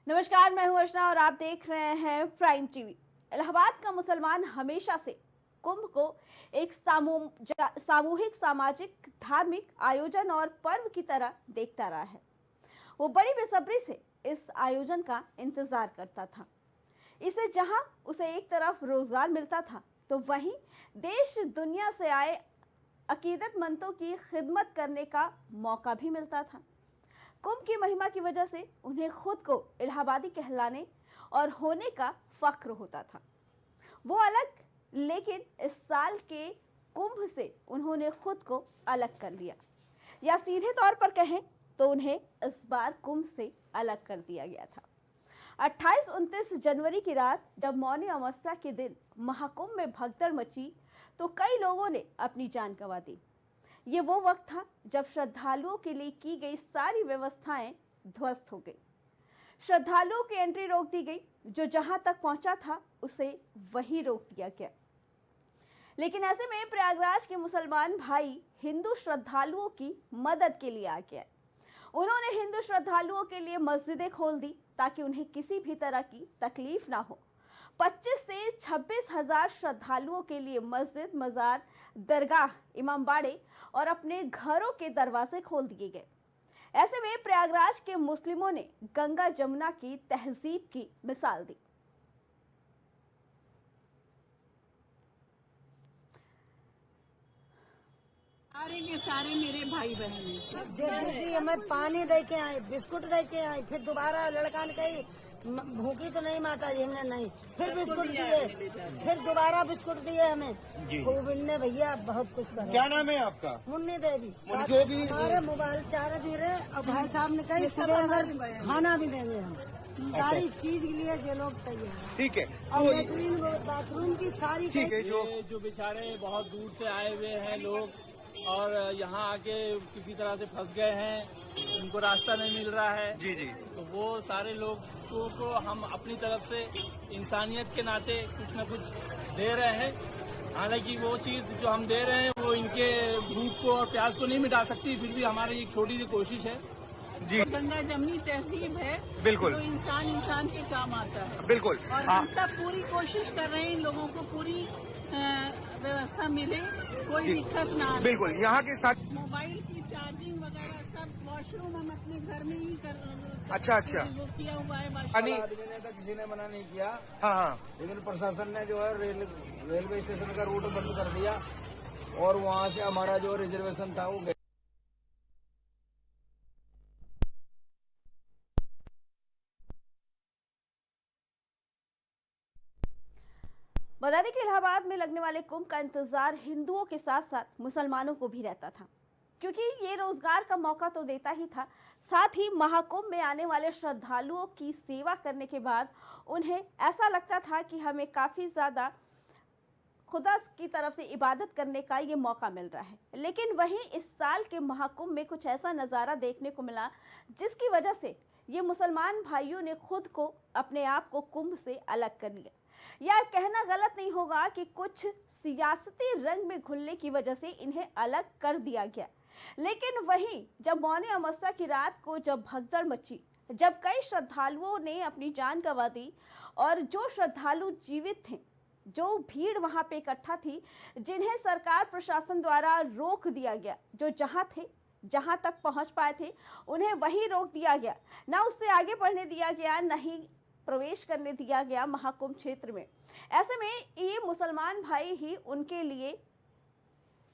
नमस्कार, मैं हूं अर्चना और आप देख रहे हैं प्राइम टीवी। इलाहाबाद का मुसलमान हमेशा से कुंभ को एक सामूहिक, सामाजिक, धार्मिक आयोजन और पर्व की तरह देखता रहा है। वो बड़ी बेसब्री से इस आयोजन का इंतजार करता था। इसे जहां उसे एक तरफ रोजगार मिलता था, तो वहीं देश दुनिया से आए अकीदतमंदों की खिदमत करने का मौका भी मिलता था। कुंभ की महिमा की वजह से उन्हें खुद को इलाहाबादी कहलाने और होने का फख्र होता था। वो अलग, लेकिन इस साल के कुंभ से उन्होंने खुद को अलग कर लिया, या सीधे तौर पर कहें तो उन्हें इस बार कुंभ से अलग कर दिया गया था। 28-29 जनवरी की रात जब मौनी अमावस्या के दिन महाकुंभ में भगदड़ मची, तो कई लोगों ने अपनी जान गंवा दी। ये वो वक्त था जब श्रद्धालुओं के लिए की गई सारी व्यवस्थाएं ध्वस्त हो गई। श्रद्धालुओं की एंट्री रोक दी गई, जो जहां तक पहुंचा था उसे वहीं रोक दिया गया। लेकिन ऐसे में प्रयागराज के मुसलमान भाई हिंदू श्रद्धालुओं की मदद के लिए आ गए। उन्होंने हिंदू श्रद्धालुओं के लिए मस्जिदें खोल दी ताकि उन्हें किसी भी तरह की तकलीफ ना हो। 25 से 26 हजार श्रद्धालुओं के लिए मस्जिद, मजार, दरगाह, इमामबाड़े और अपने घरों के दरवाजे खोल दिए गए। ऐसे में प्रयागराज के मुस्लिमों ने गंगा जमुना की तहजीब की मिसाल दी। सारे के सारे मेरे भाई बहन दीदी हमें पानी दे के आए, बिस्कुट दे के आए, फिर दोबारा लड़का ने कही भूखी तो नहीं माता जी, हमने नहीं, फिर बिस्कुट दिए, फिर दोबारा बिस्कुट दिए हमें। कोविड ने भैया बहुत कुछ करा। क्या नाम है आपका? मुन्नी देवी। जो भी हमारे मोबाइल चार्ज भी रहे और भाई साहब ने कही सुबह खाना भी देंगे हम, सारी चीज के लिए जो लोग तैयार। ठीक है, और लेट्रिन बाथरूम की सारी ठीक है। जो बेचारे बहुत दूर से आए हुए हैं लोग और यहाँ आके किसी तरह से फंस गए हैं, उनको रास्ता नहीं मिल रहा है। जी जी। तो वो सारे लोगों को हम अपनी तरफ से इंसानियत के नाते कुछ न कुछ दे रहे हैं। हालांकि वो चीज जो हम दे रहे हैं वो इनके भूख को और प्यास को नहीं मिटा सकती, फिर भी हमारी एक छोटी सी कोशिश है। जी गंगा जमनी तहजीब है, बिल्कुल। तो इंसान के काम आता है। बिल्कुल। और हम सब पूरी कोशिश कर रहे हैं इन लोगों को पूरी व्यवस्था मिले, कोई दिक्कत ना आए। बिल्कुल। यहाँ के साथ मोबाइल की चार्जिंग वगैरह सब, वॉशरूम हम अपने घर में ही कर अच्छा वो किया हुआ है। यानी किसी ने मना नहीं किया। हाँ हाँ। लेकिन प्रशासन ने जो है रेलवे स्टेशन का रूट बंद कर दिया और वहाँ से हमारा जो रिजर्वेशन था वो बता दें कि इलाहाबाद में लगने वाले कुंभ का इंतजार हिंदुओं के साथ साथ मुसलमानों को भी रहता था, क्योंकि ये रोजगार का मौका तो देता ही था, साथ ही महाकुंभ में आने वाले श्रद्धालुओं की सेवा करने के बाद उन्हें ऐसा लगता था कि हमें काफ़ी ज़्यादा खुदा की तरफ से इबादत करने का ये मौका मिल रहा है। लेकिन वहीं इस साल के महाकुंभ में कुछ ऐसा नज़ारा देखने को मिला जिसकी वजह से ये मुसलमान भाइयों ने खुद को, अपने आप को कुंभ से अलग कर लिया। यह कहना गलत नहीं होगा कि कुछ सियासती रंग में घुलने की वजह से इन्हें अलग कर दिया गया। लेकिन वहीं जब मौनी अमावस्या की रात को जब भगदड़ मची, जब कई श्रद्धालुओं ने अपनी जान गंवा दी और जो श्रद्धालु जीवित थे, जो भीड़ वहां पे इकट्ठा थी, जिन्हें सरकार प्रशासन द्वारा रोक दिया गया, जो जहां थे, जहां तक पहुंच पाए थे, उन्हें वहीं रोक दिया गया। ना उससे आगे बढ़ने दिया गया, नहीं प्रवेश करने दिया गया महाकुंभ क्षेत्र में। ऐसे में ये मुसलमान भाई ही उनके लिए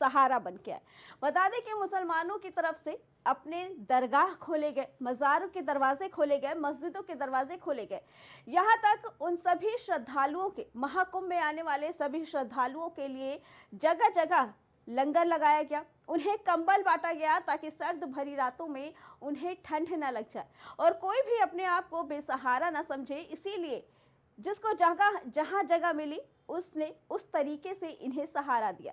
सहारा बन गया। बता दें कि मुसलमानों की तरफ से अपने दरगाह खोले गए, मज़ारों के दरवाजे खोले गए, मस्जिदों के दरवाजे खोले गए। यहाँ तक उन सभी श्रद्धालुओं के, महाकुंभ में आने वाले सभी श्रद्धालुओं के लिए जगह जगह लंगर लगाया गया, उन्हें कंबल बांटा गया ताकि सर्द भरी रातों में उन्हें ठंड न लग जाए और कोई भी अपने आप को बेसहारा न समझे। इसीलिए जिसको जहाँ जगह मिली उसने उस तरीके से इन्हें सहारा दिया।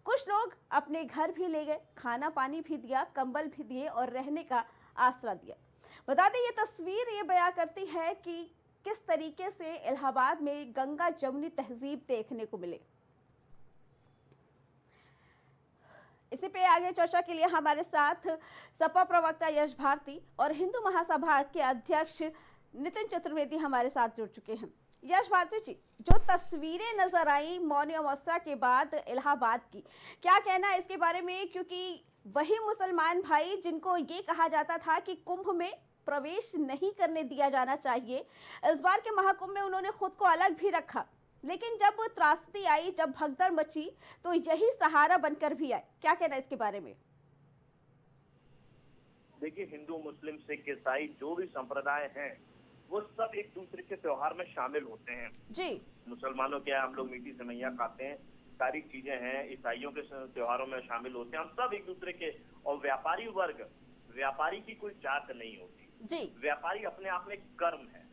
कुछ लोग अपने घर भी ले गए, खाना पानी भी दिया, कंबल भी दिए और रहने का आसरा दिया। बता दें, ये तस्वीर ये बयां करती है कि किस तरीके से इलाहाबाद में गंगा जमुनी तहजीब देखने को मिले। इसी पे आगे चर्चा के लिए हमारे साथ सपा प्रवक्ता यश भारती और हिंदू महासभा के अध्यक्ष नितिन चतुर्वेदी हमारे साथ जुड़ चुके हैं। यश भारती जी, जो तस्वीरें नजर आई मौनी अमावस्या के बाद इलाहाबाद की, क्या कहना है इसके बारे में? क्योंकि वही मुसलमान भाई जिनको ये कहा जाता था कि कुंभ में प्रवेश नहीं करने दिया जाना चाहिए, इस बार के महाकुंभ में उन्होंने खुद को अलग भी रखा, लेकिन जब त्रासदी आई, जब भगदड़ मची, तो यही सहारा बनकर भी आए। क्या कहना है इसके बारे में? देखिए, हिंदू, मुस्लिम, सिख, ईसाई जो भी संप्रदाय हैं वो सब एक दूसरे के त्योहार में शामिल होते हैं जी। मुसलमानों के हम लोग मीठी सेवइयां खाते हैं, सारी चीजें हैं। ईसाइयों के त्योहारों में शामिल होते हैं, हम सब एक दूसरे के। और व्यापारी वर्ग, व्यापारी की कोई जात नहीं होती जी। व्यापारी अपने आप में कर्म है,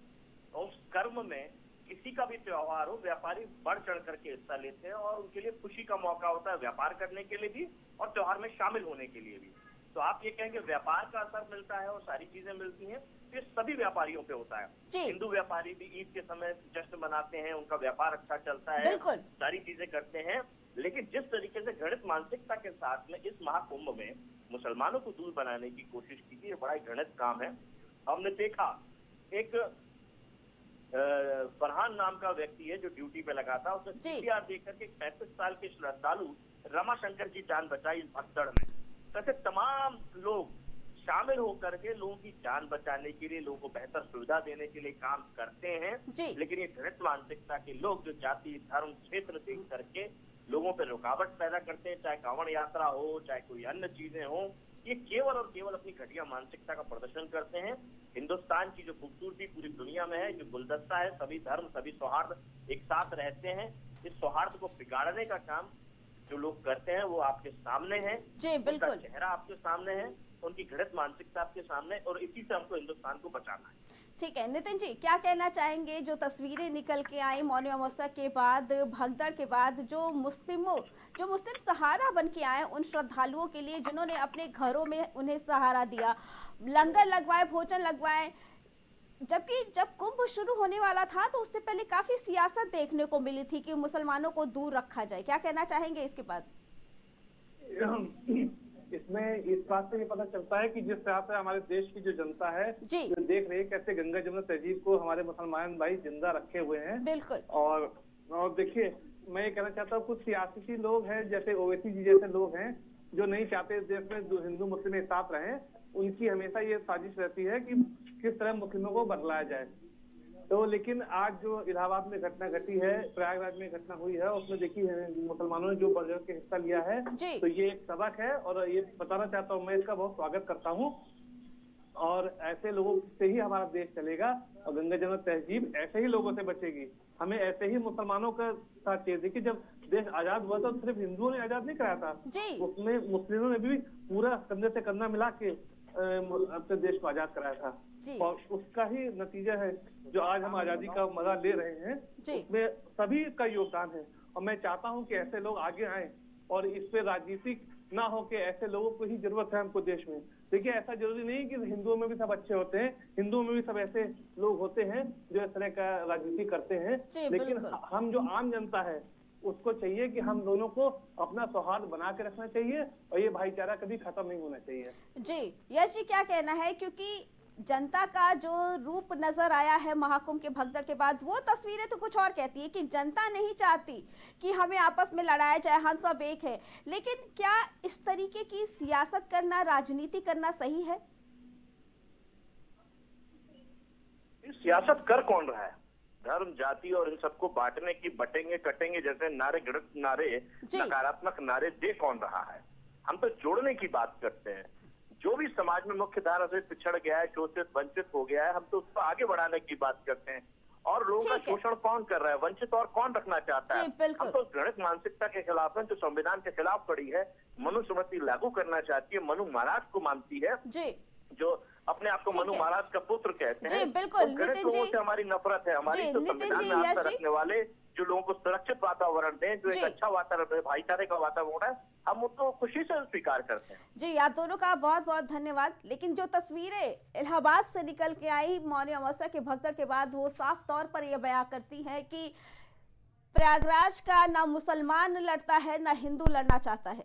और उस कर्म में किसी का भी त्योहार हो, व्यापारी बढ़ चढ़ करके हिस्सा लेते हैं और उनके लिए खुशी का मौका होता है, व्यापार करने के लिए भी और त्योहार में शामिल होने के लिए भी। तो आप ये कहेंगे व्यापार का असर मिलता है और सारी चीजें मिलती हैं, ये सभी व्यापारियों पे होता है। हिंदू व्यापारी भी ईद के समय जश्न मनाते हैं, उनका व्यापार अच्छा चलता है, सारी चीजें करते हैं। लेकिन जिस तरीके से घृणित मानसिकता के साथ में इस महाकुंभ में मुसलमानों को दूर बनाने की कोशिश की गई, ये बड़ा घृणित काम है। हमने देखा एक फरहान नाम का व्यक्ति है जो ड्यूटी पे लगा था, उसने CCR देख करके 35 साल के श्रद्धालु रमाशंकर की जान बचाई इस भगदड़ में। कैसे तमाम लोग शामिल होकर के लोगों की जान बचाने के लिए, लोगों को बेहतर सुविधा देने के लिए काम करते हैं। लेकिन ये घृणित मानसिकता के लोग जो जाति, धर्म, क्षेत्र देख करके लोगों पर रुकावट पैदा करते हैं, चाहे कांवड़ यात्रा हो, चाहे कोई अन्य चीजें हो, ये केवल और केवल अपनी घटिया मानसिकता का प्रदर्शन करते हैं। हिंदुस्तान की जो खूबसूरती पूरी दुनिया में है, जो गुलदस्ता है, सभी धर्म, सभी सौहार्द एक साथ रहते हैं, इस सौहार्द को बिगाड़ने का काम जो लोग करते हैं वो आपके सामने है जी। बिल्कुल, चेहरा आपके सामने है, उनकी घृणित मानसिकता आपके सामने, और इसी से हमको हिंदुस्तान को बचाना है। ठीक है नितिन जी, क्या कहना चाहेंगे? जो तस्वीरें निकल के आई मौनी अमावस्या के बाद, भगदड़ के बाद, जो मुस्लिम सहारा बन के आए उन श्रद्धालुओं के लिए जिन्होंने अपने घरों में उन्हें सहारा दिया, लंगर लगवाए, भोजन लगवाए, जबकि जब कुंभ शुरू होने वाला था तो उससे पहले काफी सियासत देखने को मिली थी कि मुसलमानों को दूर रखा जाए। क्या कहना चाहेंगे इसके बाद? इसमें इस बात से ये पता चलता है कि जिस तरह से हमारे देश की जो जनता है जो देख रही है कैसे गंगा जमुना तहजीब को हमारे मुसलमान भाई जिंदा रखे हुए हैं। बिल्कुल। और देखिए, मैं ये कहना चाहता हूँ, कुछ सियासी लोग हैं जैसे ओवैसी जी जैसे लोग हैं जो नहीं चाहते इस देश में हिंदू मुस्लिम एक साथ रहें, उनकी हमेशा ये साजिश रहती है कि किस तरह मुस्लिमों को बदलाया जाए। तो लेकिन आज जो इलाहाबाद में घटना घटी है, प्रयागराज में घटना हुई है, उसमें देखिए मुसलमानों ने जो बढ़ चढ़ के हिस्सा लिया है, तो ये एक सबक है और ये बताना चाहता हूँ, मैं इसका बहुत स्वागत करता हूँ। और ऐसे लोगों से ही हमारा देश चलेगा और गंगा जमुना तहजीब ऐसे ही लोगों से बचेगी। हमें ऐसे ही मुसलमानों का साथ चाहिए। देखिए, जब देश आजाद हुआ था तो सिर्फ हिंदुओं ने आजाद नहीं कराया था, उसमें मुस्लिमों ने भी पूरा कंधे से कंधा मिला के अपने देश को आजाद कराया था, और उसका ही नतीजा है जो आज हम आजादी का मजा ले रहे हैं, उसमें सभी का योगदान है। और मैं चाहता हूं कि ऐसे लोग आगे आए और इस पे राजनीतिक ना हो के ऐसे लोगों को ही जरूरत है हमको देश में। देखिए, ऐसा जरूरी नहीं कि हिंदुओं में भी सब अच्छे होते हैं, हिंदुओं में भी सब ऐसे लोग होते हैं जो इस तरह का राजनीति करते हैं, लेकिन हम जो आम जनता है उसको चाहिए कि हम दोनों को अपना सौहार्द बना के रखना चाहिए और ये भाईचारा कभी खत्म नहीं होना चाहिए। जी यश जी, क्या कहना है? क्योंकि जनता का जो रूप नजर आया है महाकुंभ के भगदड़ के बाद, वो तस्वीरें तो कुछ और कहती है कि जनता नहीं चाहती कि हमें आपस में लड़ाया जाए, हम सब एक है। लेकिन क्या इस तरीके की सियासत करना, राजनीति करना सही है? सियासत कर कौन रहा है? धर्म, जाति और इन सबको बांटने की, बटेंगे कटेंगे जैसे नारे, गढ़ नारे, नकारात्मक नारे दे कौन रहा है? हम तो जोड़ने की बात करते हैं। जो भी समाज में मुख्य धारा से पिछड़ गया है, शोषित वंचित हो गया है, हम तो उसको आगे बढ़ाने की बात करते हैं। और लोगों का शोषण कौन कर रहा है, वंचित और कौन रखना चाहता है? हम तो घृणित मानसिकता के खिलाफ हैं जो संविधान के खिलाफ खड़ी है, मनुस्मृति लागू करना चाहती है, मनु महाराज को मानती है, जो अपने आप को मनु महाराज का पुत्र कहते हैं। बिल्कुल, घृणित लोगों से हमारी नफरत है। हमारी तो संविधान में आस्था रखने वाले जो लोगों को सुरक्षित वातावरण दें, जो एक अच्छा वातावरण, भाईचारे का वातावरण है, हम उसको खुशी से स्वीकार करते हैं। जी, आप दोनों का बहुत बहुत धन्यवाद। लेकिन जो तस्वीरें इलाहाबाद से निकल के आई मौनी अमावस्या के भगदड़ के बाद, वो साफ तौर पर यह बयां करती है कि प्रयागराज का ना मुसलमान लड़ता है, ना हिंदू लड़ना चाहता है।